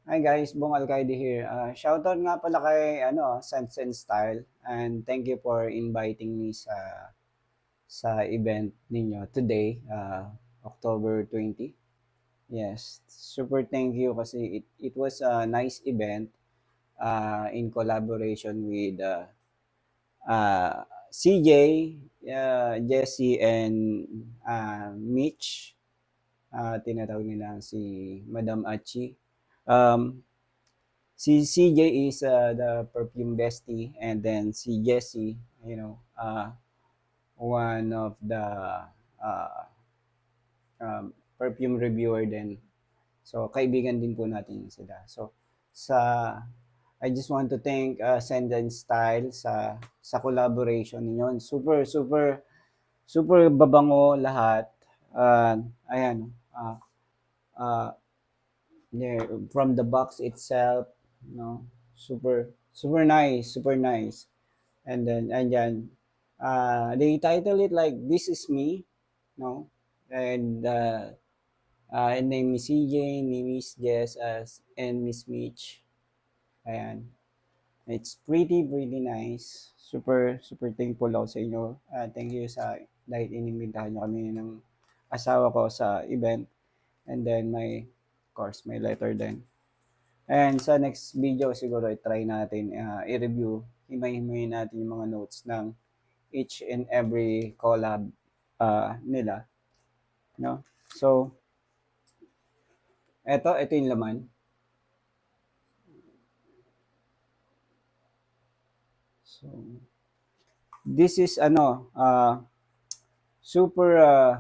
Hi guys, Bong Alcaide here. Shoutout nga pala kay Sense and Style, and thank you for inviting me sa event ninyo today, October 20. Yes, super thank you kasi it was a nice event in collaboration with CJ, Jesse, and Mitch. Tinatawag nila si Madam Achi. Si CJ is the perfume bestie, and then si Jesse, one of the uh, perfume reviewer din. So, kaibigan din po natin sila. So, sa I just want to thank Send and Style sa collaboration ninyo. Super, super, super babango lahat. Ayan, uh, there, from the box itself, no, super, super nice. And then, andyan, they title it like "This Is Me," no, and name is CJ, name is Jess, and Miss Mitch. Ayan. It's pretty nice. Super, super thankful ako sa inyo. Thank you dahil inimbitahan nyo kami ng asawa ko sa event. And then of course, may letter din. And sa next video siguro i-try natin i-review, himay-himayin natin yung mga notes ng each and every collab nila, no? So, ito yung laman. So, this is super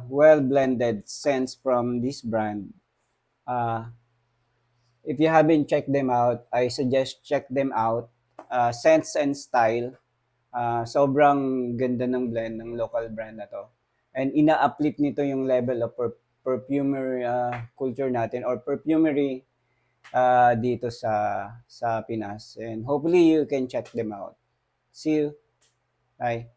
well blended scents from this brand. If you haven't checked them out, I suggest check them out. Scents and Style. Sobrang ganda ng blend ng local brand na to. And ina-uplift nito yung level of perfumery culture natin, or perfumery dito sa Pinas. And hopefully you can check them out. See you. Bye.